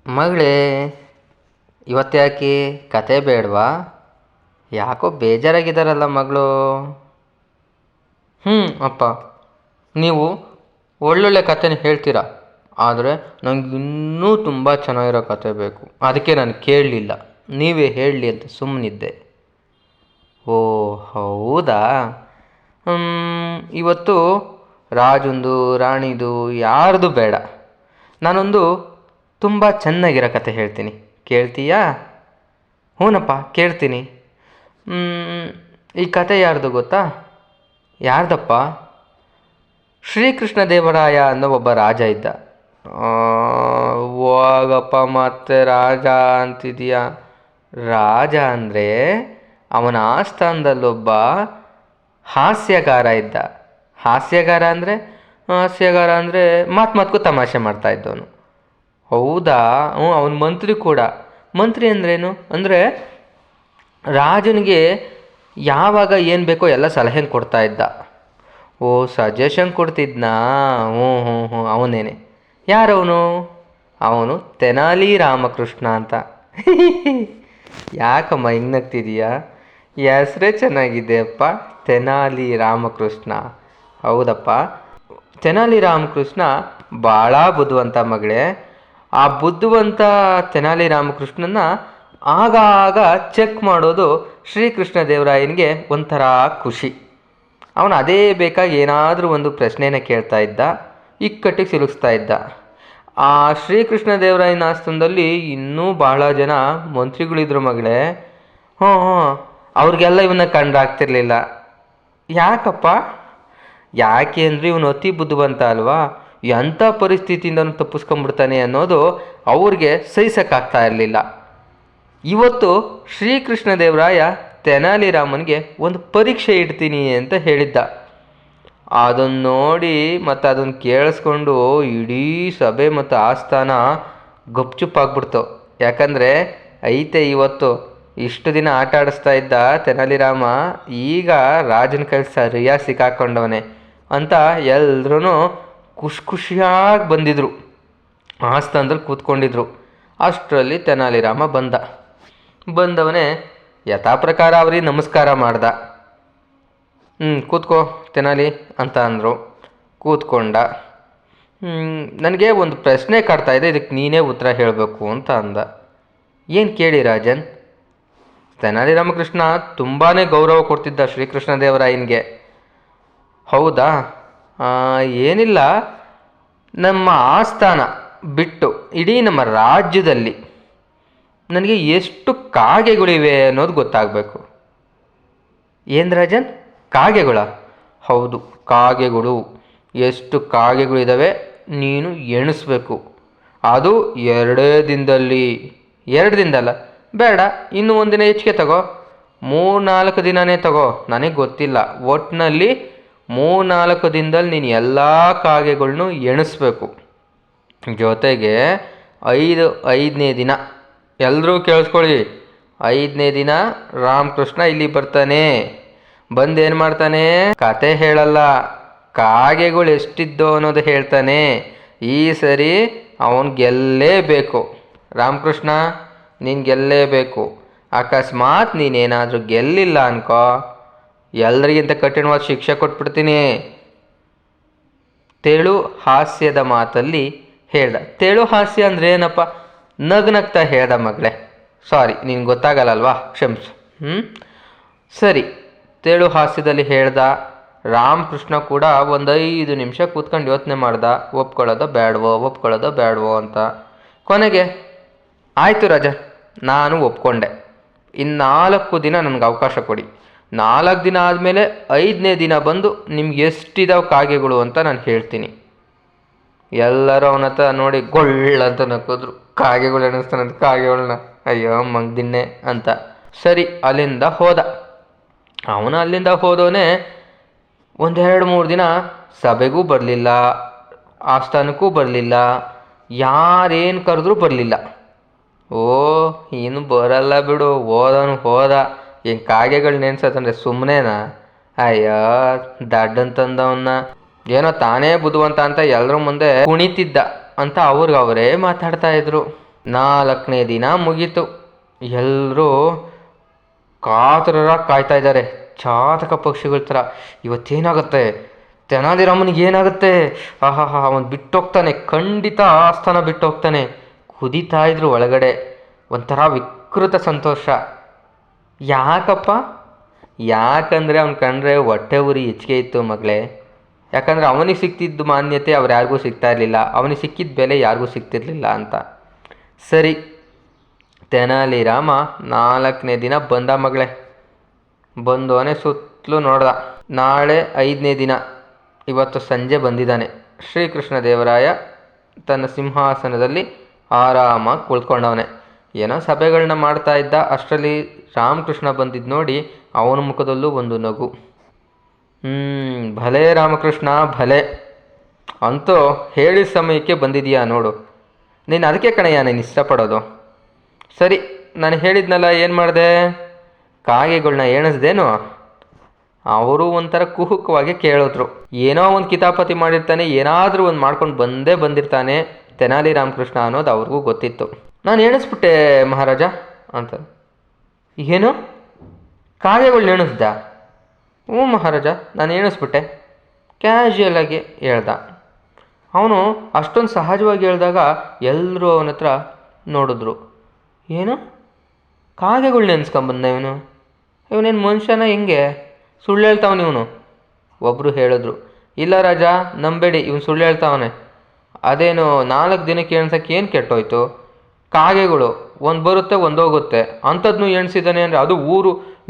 ಮಗಳೇ, ಇವತ್ತ್ಯಾಕೆ ಕತೆ ಬೇಡವಾ? ಯಾಕೋ ಬೇಜಾರಾಗಿದ್ದಾರಲ್ಲ ಮಗಳು. ಅಪ್ಪ, ನೀವು ಒಳ್ಳೊಳ್ಳೆ ಕಥೆನ ಹೇಳ್ತೀರಾ, ಆದರೆ ನನಗೆ ಇನ್ನೂ ತುಂಬ ಚೆನ್ನಾಗಿರೋ ಕತೆ ಬೇಕು. ಅದಕ್ಕೆ ನಾನು ಕೇಳಲಿಲ್ಲ, ನೀವೇ ಹೇಳಲಿ ಅಂತ ಸುಮ್ಮನಿದ್ದೆ. ಓ ಹೌದಾ. ಇವತ್ತು ರಾಜಂದು ರಾಣಿದು ಯಾರ್ದು ಬೇಡ, ನಾನೊಂದು ತುಂಬ ಚೆನ್ನಾಗಿರೋ ಕತೆ ಹೇಳ್ತೀನಿ, ಕೇಳ್ತೀಯಾ? ಹ್ಞೂನಪ್ಪ, ಕೇಳ್ತೀನಿ. ಈ ಕತೆ ಯಾರ್ದು ಗೊತ್ತಾ? ಯಾರ್ದಪ್ಪ? ಶ್ರೀಕೃಷ್ಣ ದೇವರಾಯ ಅನ್ನೋ ಒಬ್ಬ ರಾಜ ಇದ್ದ. ಹೋಗಪ್ಪ, ಮತ್ತೆ ರಾಜ ಅಂತಿದೀಯಾ? ರಾಜ ಅಂದರೆ ಅವನ ಆಸ್ಥಾನದಲ್ಲೊಬ್ಬ ಹಾಸ್ಯಗಾರ ಇದ್ದ. ಹಾಸ್ಯಗಾರ ಅಂದರೆ ಮಾತ್ಗೂ ತಮಾಷೆ ಮಾಡ್ತಾ ಇದ್ದವನು. ಹೌದಾ? ಅವನ ಮಂತ್ರಿ ಕೂಡ. ಮಂತ್ರಿ ಅಂದ್ರೇನು ಅಂದರೆ ರಾಜನಿಗೆ ಯಾವಾಗ ಏನು ಬೇಕೋ ಎಲ್ಲ ಸಲಹೆ ಕೊಡ್ತಾ ಇದ್ದ. ಓ, ಸಜೆಷನ್ ಕೊಡ್ತಿದ್ನಾ? ಹ್ಞೂ ಹ್ಞೂ ಹ್ಞೂ ಅವನೇನೆ. ಯಾರವನು? ಅವನು ತೆನಾಲಿ ರಾಮಕೃಷ್ಣ ಅಂತ. ಯಾಕಮ್ಮ ಹಿಂಗೆ ನಗ್ತಿದೀಯಾ? ಹೆಸ್ರೇ ಚೆನ್ನಾಗಿದೆ ಅಪ್ಪ, ತೆನಾಲಿ ರಾಮಕೃಷ್ಣ. ಹೌದಪ್ಪ, ತೆನಾಲಿ ರಾಮಕೃಷ್ಣ ಭಾಳ ಬುದ್ಧಿವಂತ ಮಗಳೇ. ಆ ಬುದ್ಧಿವಂತ ತೆನಾಲಿ ರಾಮಕೃಷ್ಣನ ಆಗಾಗ ಚೆಕ್ ಮಾಡೋದು ಶ್ರೀಕೃಷ್ಣ ದೇವರಾಯನಿಗೆ ಒಂಥರ ಖುಷಿ. ಅವನು ಅದೇ ಬೇಕಾಗಿ ಏನಾದರೂ ಒಂದು ಪ್ರಶ್ನೆನ ಕೇಳ್ತಾ ಇದ್ದ, ಇಕ್ಕಟ್ಟಿಗೆ ಸಿಲುಕಿಸ್ತಾ ಇದ್ದ. ಆ ಶ್ರೀಕೃಷ್ಣ ದೇವರಾಯನ ಆಸ್ಥಾನದಲ್ಲಿ ಇನ್ನೂ ಬಹಳ ಜನ ಮಂತ್ರಿಗಳಿದ್ರು ಮಗಳೇ. ಹ್ಞೂ ಹ್ಞೂ ಅವ್ರಿಗೆಲ್ಲ ಇವನ್ನ ಕಂಡ್ರಾಗ್ತಿರ್ಲಿಲ್ಲ. ಯಾಕಪ್ಪ? ಯಾಕೆ ಅಂದರೆ ಇವನು ಅತಿ ಬುದ್ಧಿವಂತ ಅಲ್ವಾ, ಎಂಥ ಪರಿಸ್ಥಿತಿಯಿಂದನೂ ತಪ್ಪಿಸ್ಕೊಂಡ್ಬಿಡ್ತಾನೆ ಅನ್ನೋದು ಅವ್ರಿಗೆ ಸಹಿಸೋಕ್ಕಾಗ್ತಾ ಇರಲಿಲ್ಲ. ಇವತ್ತು ಶ್ರೀಕೃಷ್ಣ ದೇವರಾಯ ತೆನಾಲಿರಾಮನಿಗೆ ಒಂದು ಪರೀಕ್ಷೆ ಇಡ್ತೀನಿ ಅಂತ ಹೇಳಿದ್ದ. ಅದನ್ನು ನೋಡಿ ಮತ್ತು ಅದನ್ನು ಕೇಳಿಸ್ಕೊಂಡು ಇಡೀ ಸಭೆ ಮತ್ತು ಆಸ್ಥಾನ ಗಪ್ಚುಪ್ಪಾಗ್ಬಿಡ್ತು. ಯಾಕಂದರೆ ಇವತ್ತು ಇಷ್ಟು ದಿನ ಆಟ ಆಡಿಸ್ತಾ ಇದ್ದ ತೆನಾಲಿರಾಮ ಈಗ ರಾಜನ ಕೈ ಸರಿಯಾಗಿ ಸಿಕ್ಕಾಕೊಂಡವನೆ ಅಂತ ಎಲ್ಲರೂ ಖುಷಿಯಾಗಿ ಬಂದಿದ್ರು, ಆಸ್ಥಾನದಲ್ಲಿ ಕೂತ್ಕೊಂಡಿದ್ರು. ಅಷ್ಟರಲ್ಲಿ ತೆನಾಲಿರಾಮ ಬಂದವನೇ ಯಥಾ ಪ್ರಕಾರ ಅವ್ರಿಗೆ ನಮಸ್ಕಾರ ಮಾಡ್ದ. ಕೂತ್ಕೋ ತೆನಾಲಿ ಅಂತ ಅಂದರು. ಕೂತ್ಕೊಂಡ. ನನಗೆ ಒಂದು ಪ್ರಶ್ನೆ ಕಾಡ್ತಾ ಇದೆ, ಇದಕ್ಕೆ ನೀನೇ ಉತ್ತರ ಹೇಳಬೇಕು ಅಂತ ಅಂದ. ಏನು ಕೇಳಿ ರಾಜನ್? ತೆನಾಲಿ ರಾಮಕೃಷ್ಣ ತುಂಬಾ ಗೌರವ ಕೊಡ್ತಿದ್ದ ಶ್ರೀಕೃಷ್ಣ ದೇವರಾಯನಿಗೆ. ಹೌದಾ? ಏನಿಲ್ಲ, ನಮ್ಮ ಆಸ್ಥಾನ ಬಿಟ್ಟು ಇಡೀ ನಮ್ಮ ರಾಜ್ಯದಲ್ಲಿ ನನಗೆ ಎಷ್ಟು ಕಾಗೆಗಳಿವೆ ಅನ್ನೋದು ಗೊತ್ತಾಗಬೇಕು. ಏನು ರಾಜನ್, ಕಾಗೆಗಳ? ಹೌದು, ಕಾಗೆಗಳು. ಎಷ್ಟು ಕಾಗೆಗಳಿದ್ದಾವೆ ನೀನು ಎಣಿಸ್ಬೇಕು. ಅದು 2 ದಿನದಲ್ಲಿ. 2 ದಿನದಲ್ಲ, ಬೇಡ, ಇನ್ನೂ ಒಂದಿನ ಹೆಚ್ಚಿಗೆ ತಗೋ, 3-4 ದಿನನೇ ತಗೋ, ನನಗೆ ಗೊತ್ತಿಲ್ಲ. ಒಟ್ಟಿನಲ್ಲಿ 3-4 ದಿನದಲ್ಲಿ ನೀನು ಎಲ್ಲ ಕಾಗೆಗಳ್ನೂ ಎಣಿಸ್ಬೇಕು. ಜೊತೆಗೆ 5ನೇ ದಿನ, ಎಲ್ಲರೂ ಕೇಳಿಸ್ಕೊಳ್ಳಿ, 5ನೇ ದಿನ ರಾಮಕೃಷ್ಣ ಇಲ್ಲಿ ಬರ್ತಾನೆ. ಬಂದೇನು ಮಾಡ್ತಾನೆ? ಕತೆ ಹೇಳಲ್ಲ, ಕಾಗೆಗಳು ಎಷ್ಟಿದ್ದೋ ಅನ್ನೋದು ಹೇಳ್ತಾನೆ. ಈ ಸರಿ ಅವನು ಗೆಲ್ಲೇಬೇಕು. ರಾಮಕೃಷ್ಣ, ನೀನು ಗೆಲ್ಲೇಬೇಕು. ಅಕಸ್ಮಾತ್ ನೀನೇನಾದರೂ ಗೆಲ್ಲಿಲ್ಲ ಅನ್ಕೋ, ಎಲ್ರಿಗಿಂತ ಕಠಿಣವಾದ ಶಿಕ್ಷೆ ಕೊಟ್ಬಿಡ್ತೀನಿ. ತೆಳು ಹಾಸ್ಯದ ಮಾತಲ್ಲಿ ಹೇಳ್ದ. ತೆಳು ಹಾಸ್ಯ ಅಂದರೆ ಏನಪ್ಪ? ನಗ್ನಗ್ತಾ ಹೇಳ್ದ ಮಗಳೇ. ಸಾರಿ, ನಿನ್ಗೆ ಗೊತ್ತಾಗಲ್ಲಲ್ವಾ, ಕ್ಷಮಿಸು. ಸರಿ, ತೆಳು ಹಾಸ್ಯದಲ್ಲಿ ಹೇಳ್ದ. ರಾಮಕೃಷ್ಣ ಕೂಡ ಒಂದು 5 ನಿಮಿಷ ಕೂತ್ಕೊಂಡು ಯೋಚನೆ ಮಾಡ್ದ, ಒಪ್ಕೊಳ್ಳೋದೋ ಬೇಡವೋ ಅಂತ. ಕೊನೆಗೆ ಆಯಿತು ರಾಜ, ನಾನು ಒಪ್ಕೊಂಡೆ. ಇನ್ನು 4 ದಿನ ನನಗೆ ಅವಕಾಶ ಕೊಡಿ. 4 ದಿನ ಆದಮೇಲೆ 5ನೇ ದಿನ ಬಂದು ನಿಮ್ಗೆ ಎಷ್ಟಿದಾವೆ ಕಾಗೆಗಳು ಅಂತ ನಾನು ಹೇಳ್ತೀನಿ. ಎಲ್ಲರೂ ಅವನ ಹತ್ರ ನೋಡಿ ಗೊಳ್ಳಂತ ನಕ್ಕಿದ್ರು. ಕಾಗೆಗಳು ಎಣಿಸ್ತಾನಂತ ಕಾಗೆಗಳನ್ನ, ಅಯ್ಯೋ ಮಗ್ದಿನ್ನೆ ಅಂತ. ಸರಿ, ಅಲ್ಲಿಂದ ಹೋದವನೇ 1-2-3 ದಿನ ಸಭೆಗೂ ಬರಲಿಲ್ಲ, ಆಸ್ಥಾನಕ್ಕೂ ಬರಲಿಲ್ಲ, ಯಾರೇನು ಕರೆದ್ರೂ ಬರಲಿಲ್ಲ. ಓ, ಇನ್ನು ಬರಲ್ಲ ಬಿಡು, ಹೋದ. ಏನು ಕಾಗೆಗಳು ನೆನ್ಸತ್ತಂದ್ರೆ ಸುಮ್ಮನೆನಾ? ಅಯ್ಯೋ ದಡ್ಡಂತಂದವನ್ನ, ಏನೋ ತಾನೇ ಬುದ್ಧಿವಂತ ಅಂತ ಎಲ್ಲರ ಮುಂದೆ ಕುಣಿತಿದ್ದ ಅಂತ ಅವ್ರಿಗೆ ಅವರೇ ಮಾತಾಡ್ತಾ ಇದ್ರು. 4ನೇ ದಿನ ಮುಗೀತು. ಎಲ್ಲರೂ ಕಾತರರಾಗಿ ಕಾಯ್ತಾ ಇದ್ದಾರೆ, ಚಾತಕ ಪಕ್ಷಿಗಳ ಥರ. ಇವತ್ತೇನಾಗುತ್ತೆ, ತೆನಾಲಿರಾಮನಿಗೆ ಏನಾಗುತ್ತೆ, ಆಹಾ ಅವನು ಬಿಟ್ಟೋಗ್ತಾನೆ, ಖಂಡಿತ ಆಸ್ಥಾನ ಬಿಟ್ಟೋಗ್ತಾನೆ. ಕುದಿತಾ ಇದ್ರು ಒಳಗಡೆ, ಒಂಥರ ವಿಕೃತ ಸಂತೋಷ. ಯಾಕಪ್ಪ? ಯಾಕಂದರೆ ಅವ್ನು ಕಂಡ್ರೆ ಹೊಟ್ಟೆ ಉರಿ ಹೆಚ್ಚಿಗೆ ಇತ್ತು ಮಗಳೇ. ಯಾಕಂದರೆ ಅವನಿಗೆ ಸಿಕ್ತಿದ್ದು ಮಾನ್ಯತೆ ಅವ್ರು ಯಾರಿಗೂ ಸಿಗ್ತಾ ಇರಲಿಲ್ಲ, ಅವನಿಗೆ ಸಿಕ್ಕಿದ ಬೆಲೆ ಯಾರಿಗೂ ಸಿಗ್ತಿರ್ಲಿಲ್ಲ ಅಂತ. ಸರಿ, ತೆನಾಲಿರಾಮ 4ನೇ ದಿನ ಬಂದ ಮಗಳೇ. ಬಂದವನೇ ಸುತ್ತಲೂ ನೋಡ್ದ. ನಾಳೆ 5ನೇ ದಿನ, ಇವತ್ತು ಸಂಜೆ ಬಂದಿದ್ದಾನೆ. ಶ್ರೀಕೃಷ್ಣ ದೇವರಾಯ ತನ್ನ ಸಿಂಹಾಸನದಲ್ಲಿ ಆರಾಮಾಗಿ ಕುಳ್ಕೊಂಡವನೆ. ಏನೋ ಸಭೆಗಳನ್ನ ಮಾಡ್ತಾ ಇದ್ದ. ಅಷ್ಟರಲ್ಲಿ ರಾಮಕೃಷ್ಣ ಬಂದಿದ್ದು ನೋಡಿ ಅವನ ಮುಖದಲ್ಲೂ ಒಂದು ನಗು. ಭಲೇ ರಾಮಕೃಷ್ಣ, ಭಲೆ. ಅಂತೂ ಹೇಳಿದ ಸಮಯಕ್ಕೆ ಬಂದಿದೀಯಾ ನೋಡು. ನೀನು ಅದಕ್ಕೆ ಕಣಯ್ಯ ನೀನು ಇಷ್ಟಪಡೋದು. ಸರಿ, ನಾನು ಹೇಳಿದ್ನಲ್ಲ, ಏನು ಮಾಡಿದೆ? ಕಾಗೆಗಳನ್ನ ಎಣಿಸ್ದೇನು? ಅವರು ಒಂಥರ ಕುಹುಕವಾಗಿ ಕೇಳಿದ್ರು. ಏನೋ ಒಂದು ಕಿತಾಪತಿ ಮಾಡಿರ್ತಾನೆ, ಏನಾದರೂ ಒಂದು ಮಾಡ್ಕೊಂಡು ಬಂದಿರ್ತಾನೆ ತೆನಾಲಿ ರಾಮಕೃಷ್ಣ ಅನ್ನೋದು ಅವ್ರಿಗೂ ಗೊತ್ತಿತ್ತು. ನಾನು ಎಣಿಸ್ಬಿಟ್ಟೆ ಮಹಾರಾಜ ಅಂತ. ಏನು, ಕಾಗೆಗಳನ್ನ ಎಣಿಸ್ದ? ಹ್ಞೂ ಮಹಾರಾಜ, ನಾನು ಎಣಿಸ್ಬಿಟ್ಟೆ, ಕ್ಯಾಶುಯಲ್ ಆಗಿ ಹೇಳ್ದ. ಅವನು ಅಷ್ಟೊಂದು ಸಹಜವಾಗಿ ಹೇಳಿದಾಗ ಎಲ್ಲರೂ ಅವನ ಹತ್ರ ನೋಡಿದ್ರು. ಏನು, ಕಾಗೆಗಳನ್ನ ಎಣಿಸ್ಕೊಂಬಂದ ಇವನೇನು ಮನುಷ್ಯನ, ಹೆಂಗೆ ಸುಳ್ಳು ಹೇಳ್ತಾವನು ಇವನು? ಒಬ್ಬರು ಹೇಳಿದ್ರು, ಇಲ್ಲ ರಾಜ ನಂಬೇಡಿ, ಇವನು ಸುಳ್ಳು ಹೇಳ್ತಾವನೆ. ಅದೇನು 4 ದಿನಕ್ಕೆ ಎಣ್ಸೋಕ್ಕೆ ಏನು ಕೆಟ್ಟೋಯ್ತು? ಕಾಗೆಗಳು ಒಂದು ಬರುತ್ತೆ ಒಂದು ಹೋಗುತ್ತೆ, ಅಂಥದ್ನು ಎಣಿಸಿದ್ದಾನೆ ಅಂದರೆ ಅದು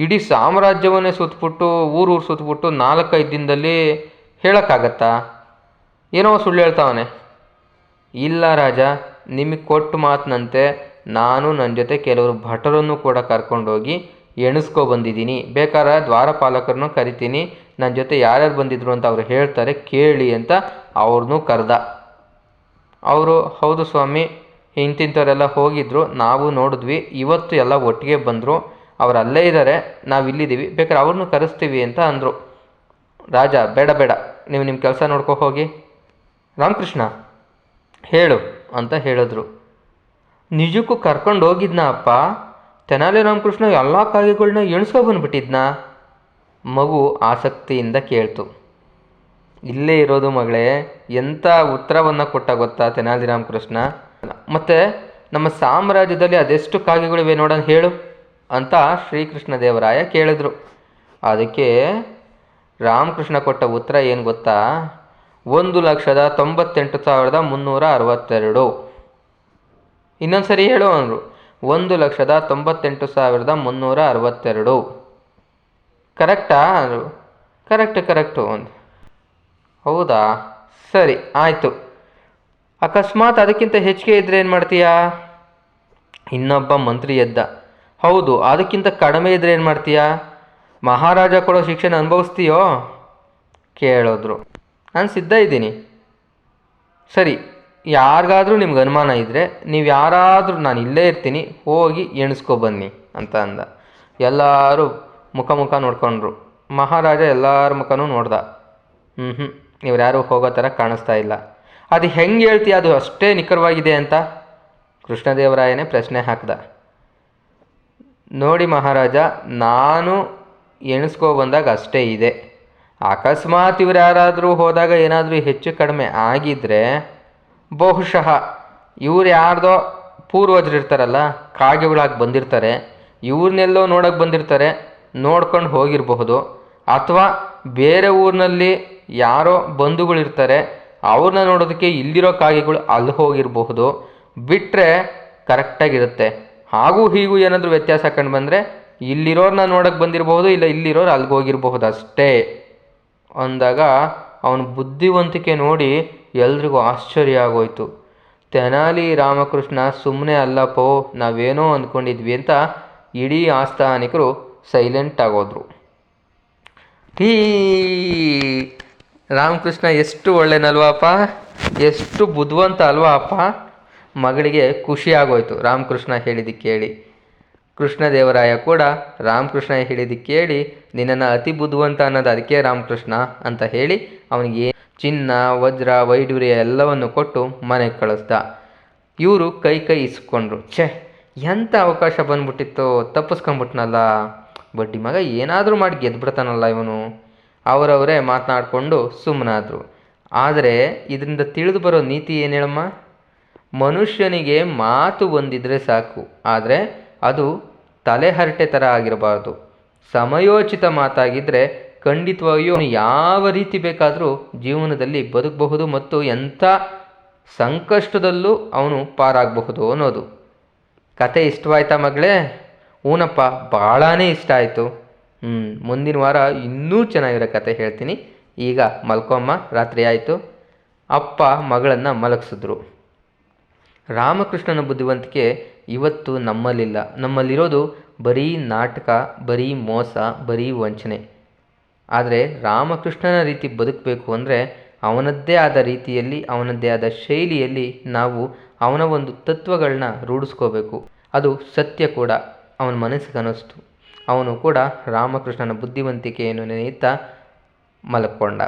ಇಡೀ ಸಾಮ್ರಾಜ್ಯವನ್ನೇ ಸುತ್ತಬಿಟ್ಟು ಊರು ಸುತ್ತಬಿಟ್ಟು 4-5 ದಿನದಲ್ಲಿ ಹೇಳೋಕ್ಕಾಗತ್ತಾ? ಏನೋ ಸುಳ್ಳು ಹೇಳ್ತಾವನೆ. ಇಲ್ಲ ರಾಜ, ನಿಮಗೆ ಕೊಟ್ಟು ಮಾತಿನಂತೆ ನಾನು ನನ್ನ ಜೊತೆ ಕೆಲವರು ಭಟರನ್ನು ಕೂಡ ಕರ್ಕೊಂಡೋಗಿ ಎಣಿಸ್ಕೊಬಂದಿದ್ದೀನಿ. ಬೇಕಾದ್ರೆ ದ್ವಾರಪಾಲಕರನ್ನು ಕರಿತೀನಿ, ನನ್ನ ಜೊತೆ ಯಾರ್ಯಾರು ಬಂದಿದ್ರು ಅಂತ ಅವ್ರು ಹೇಳ್ತಾರೆ, ಕೇಳಿ ಅಂತ ಅವ್ರನ್ನೂ ಕರೆದ. ಅವರು, ಹೌದು ಸ್ವಾಮಿ, ಇಂತಿಂಥವರೆಲ್ಲ ಹೋಗಿದ್ರು, ನಾವು ನೋಡಿದ್ವಿ, ಇವತ್ತು ಎಲ್ಲ ಒಟ್ಟಿಗೆ ಬಂದರು, ಅವ್ರು ಅಲ್ಲೇ ಇದ್ದಾರೆ, ನಾವು ಇಲ್ಲಿದ್ದೀವಿ, ಬೇಕಾದ್ರೆ ಅವ್ರನ್ನೂ ಕರೆಸ್ತೀವಿ ಅಂತ ಅಂದರು. ರಾಜ, ಬೇಡ ಬೇಡ, ನೀವು ನಿಮ್ಮ ಕೆಲಸ ನೋಡ್ಕೊ ಹೋಗಿ. ರಾಮಕೃಷ್ಣ ಹೇಳು ಅಂತ ಹೇಳಿದ್ರು. ನಿಜಕ್ಕೂ ಕರ್ಕೊಂಡು ಹೋಗಿದ್ನಾ ಅಪ್ಪ? ತೆನಾಲಿ ರಾಮಕೃಷ್ಣ ಎಲ್ಲ ಕಾಗೆಗಳನ್ನ ಎಣಿಸ್ಕೊಬಂದ್ಬಿಟ್ಟಿದ್ನಾ? ಮಗು ಆಸಕ್ತಿಯಿಂದ ಕೇಳ್ತು. ಇಲ್ಲೇ ಇರೋದು ಮಗಳೇ, ಎಂಥ ಉತ್ತರವನ್ನು ಕೊಟ್ಟ ಗೊತ್ತಾ ತೆನಾಲಿ ರಾಮಕೃಷ್ಣ. ಮತ್ತು ನಮ್ಮ ಸಾಮ್ರಾಜ್ಯದಲ್ಲಿ ಅದೆಷ್ಟು ಕಾಗೆಗಳಿವೆ ನೋಡೋಣ ಹೇಳು ಅಂತ ಶ್ರೀಕೃಷ್ಣ ದೇವರಾಯ ಕೇಳಿದ್ರು. ಅದಕ್ಕೆ ರಾಮಕೃಷ್ಣ ಕೊಟ್ಟ ಉತ್ತರ ಏನು ಗೊತ್ತಾ? 1,98,362. ಇನ್ನೊಂದು ಸರಿ ಹೇಳು ಅಂದರು. 1,98,362. ಕರೆಕ್ಟಾ ಅಂದರು. ಕರೆಕ್ಟು ಅಂದು. ಹೌದಾ, ಸರಿ ಆಯಿತು. ಅಕಸ್ಮಾತ್ ಅದಕ್ಕಿಂತ ಹೆಚ್ಚಿಗೆ ಇದ್ದರೆ ಏನು ಮಾಡ್ತೀಯಾ? ಇನ್ನೊಬ್ಬ ಮಂತ್ರಿ ಎದ್ದ. ಹೌದು, ಅದಕ್ಕಿಂತ ಕಡಿಮೆ ಇದ್ದರೆ ಏನು ಮಾಡ್ತೀಯಾ? ಮಹಾರಾಜ ಕೊಡೋ ಶಿಕ್ಷೆನ ಅನುಭವಿಸ್ತೀಯೋ ಕೇಳಿದ್ರು. ನಾನು ಸಿದ್ಧ ಇದ್ದೀನಿ. ಸರಿ, ಯಾರಿಗಾದರೂ ನಿಮ್ಗೆ ಅನುಮಾನ ಇದ್ದರೆ ನೀವು ಯಾರಾದರೂ, ನಾನು ಇಲ್ಲೇ ಇರ್ತೀನಿ, ಹೋಗಿ ಎಣಿಸ್ಕೊಬನ್ನಿ ಅಂತ ಅಂದ. ಎಲ್ಲರೂ ಮುಖ ನೋಡ್ಕೊಂಡ್ರು. ಮಹಾರಾಜ ಎಲ್ಲರ ಮುಖನೂ ನೋಡ್ದ. ಇವ್ರು ಯಾರೂ ಹೋಗೋ ಥರ ಕಾಣಿಸ್ತಾ ಇಲ್ಲ. ಅದು ಹೆಂಗೆ ಹೇಳ್ತೀಯ, ಅದು ಅಷ್ಟೇ ನಿಖರವಾಗಿದೆ ಅಂತ ಕೃಷ್ಣದೇವರಾಯನೇ ಪ್ರಶ್ನೆ ಹಾಕ್ದ. ನೋಡಿ ಮಹಾರಾಜ, ನಾನು ಎಣಿಸ್ಕೊಬಂದಾಗ ಅಷ್ಟೇ ಇದೆ. ಅಕಸ್ಮಾತ್ ಇವ್ರು ಯಾರಾದರೂ ಹೋದಾಗ ಏನಾದರೂ ಹೆಚ್ಚು ಕಡಿಮೆ ಆಗಿದ್ದರೆ ಬಹುಶಃ ಇವ್ರು ಯಾರ್ದೋ ಪೂರ್ವಜರಿರ್ತಾರಲ್ಲ, ಕಾಗೆಗಳಾಗಿ ಬಂದಿರ್ತಾರೆ, ಇವ್ರನ್ನೆಲ್ಲೋ ನೋಡೋಕೆ ಬಂದಿರ್ತಾರೆ, ನೋಡ್ಕೊಂಡು ಹೋಗಿರಬಹುದು. ಅಥವಾ ಬೇರೆ ಊರಿನಲ್ಲಿ ಯಾರೋ ಬಂಧುಗಳಿರ್ತಾರೆ, ಅವ್ರನ್ನ ನೋಡೋದಕ್ಕೆ ಇಲ್ಲಿರೋ ಕಾಗೆಗಳು ಅಲ್ಲಿ ಹೋಗಿರಬಹುದು. ಬಿಟ್ಟರೆ ಕರೆಕ್ಟಾಗಿರುತ್ತೆ. ಹಾಗೂ ಹೀಗೂ ಏನಾದರೂ ವ್ಯತ್ಯಾಸ ಕಂಡು ಬಂದರೆ ಇಲ್ಲಿರೋರನ್ನ ನೋಡೋಕೆ ಬಂದಿರಬಹುದು, ಇಲ್ಲ ಇಲ್ಲಿರೋರು ಅಲ್ಲಿಗೆ ಹೋಗಿರಬಹುದು ಅಷ್ಟೇ ಅಂದಾಗ ಅವನ ಬುದ್ಧಿವಂತಿಕೆ ನೋಡಿ ಎಲ್ರಿಗೂ ಆಶ್ಚರ್ಯ ಆಗೋಯ್ತು. ತೆನಾಲಿ ರಾಮಕೃಷ್ಣ ಸುಮ್ಮನೆ ಅಲ್ಲಪ್ಪೋ, ನಾವೇನೋ ಅಂದ್ಕೊಂಡಿದ್ವಿ ಅಂತ ಇಡೀ ಆಸ್ಥಾನಿಕರು ಸೈಲೆಂಟ್ ಆಗೋದ್ರು. ರಾಮಕೃಷ್ಣ ಎಷ್ಟು ಒಳ್ಳೆನಲ್ವಾಪ್ಪ, ಎಷ್ಟು ಬುದ್ಧಿವಂತ ಅಲ್ವಾ ಅಪ್ಪ. ಮಗಳಿಗೆ ಖುಷಿ ಆಗೋಯ್ತು ರಾಮಕೃಷ್ಣ ಹೇಳಿದ್ದಕ್ಕೆ ಕೇಳಿ. ಕೃಷ್ಣದೇವರಾಯ ಕೂಡ ರಾಮಕೃಷ್ಣ ಹೇಳಿದ್ದಕ್ಕೆ ಕೇಳಿ, ನಿನ್ನನ್ನು ಅತಿ ಬುದ್ಧಿವಂತ ಅನ್ನೋದು ಅದಕ್ಕೆ ರಾಮಕೃಷ್ಣ ಅಂತ ಹೇಳಿ ಅವನಿಗೆ ಚಿನ್ನ, ವಜ್ರ, ವೈಡೂರ್ಯ ಎಲ್ಲವನ್ನು ಕೊಟ್ಟು ಮನೆಗೆ ಕಳಿಸ್ದ. ಇವರು ಕೈ ಇಸ್ಕೊಂಡ್ರು. ಛೇ, ಎಂಥ ಅವಕಾಶ ಬಂದ್ಬಿಟ್ಟಿತ್ತು, ತಪ್ಪಿಸ್ಕೊಂಬಿಟ್ನಲ್ಲ, ಬಡ್ಡಿ ಮಗ ಏನಾದರೂ ಮಾಡಿ ಗೆದ್ಬಿಡ್ತಾನಲ್ಲ ಇವನು. ಅವರವರೇ ಮಾತನಾಡಿಕೊಂಡು ಸುಮ್ಮನಾದರು. ಆದರೆ ಇದರಿಂದ ತಿಳಿದು ಬರೋ ನೀತಿ ಏನು ಹೇಳಮ್ಮ? ಮನುಷ್ಯನಿಗೆ ಮಾತು ಬಂದಿದ್ದರೆ ಸಾಕು, ಆದರೆ ಅದು ತಲೆಹರಟೆ ಥರ ಆಗಿರಬಾರ್ದು. ಸಮಯೋಚಿತ ಮಾತಾಗಿದ್ದರೆ ಖಂಡಿತವಾಗಿಯೂ ಅವನು ಯಾವ ರೀತಿ ಬೇಕಾದರೂ ಜೀವನದಲ್ಲಿ ಬದುಕಬಹುದು ಮತ್ತು ಎಂಥ ಸಂಕಷ್ಟದಲ್ಲೂ ಅವನು ಪಾರಾಗಬಹುದು ಅನ್ನೋದು. ಕತೆ ಇಷ್ಟವಾಯ್ತಾ ಮಗಳೇ? ಹೂನಪ್ಪ, ಭಾಳನೇ ಇಷ್ಟ ಆಯಿತು. ಮುಂದಿನ ವಾರ ಇನ್ನೂ ಚೆನ್ನಾಗಿರೋ ಕತೆ ಹೇಳ್ತೀನಿ. ಈಗ ಮಲ್ಕೊಮ್ಮ, ರಾತ್ರಿ ಆಯಿತು. ಅಪ್ಪ ಮಗಳನ್ನು ಮಲಗಿಸಿದ್ರು. ರಾಮಕೃಷ್ಣನ ಬುದ್ಧಿವಂತಿಕೆ ಇವತ್ತು ನಮ್ಮಲ್ಲಿಲ್ಲ. ನಮ್ಮಲ್ಲಿರೋದು ಬರೀ ನಾಟಕ, ಬರೀ ಮೋಸ, ಬರೀ ವಂಚನೆ. ಆದರೆ ರಾಮಕೃಷ್ಣನ ರೀತಿ ಬದುಕಬೇಕು ಅಂದರೆ ಅವನದ್ದೇ ಆದ ರೀತಿಯಲ್ಲಿ, ಅವನದ್ದೇ ಆದ ಶೈಲಿಯಲ್ಲಿ ನಾವು ಅವನ ಒಂದು ತತ್ವಗಳನ್ನ ರೂಢಿಸ್ಕೋಬೇಕು. ಅದು ಸತ್ಯ ಕೂಡ. ಅವನ ಮನಸ್ಸಿಗೆ ಅನ್ನಿಸ್ತು. ಅವನು ಕೂಡ ರಾಮಕೃಷ್ಣನ ಬುದ್ಧಿವಂತಿಕೆಯನ್ನು ನೆನೆಯುತ್ತಾ ಮಲಕ್ಕೊಂಡ.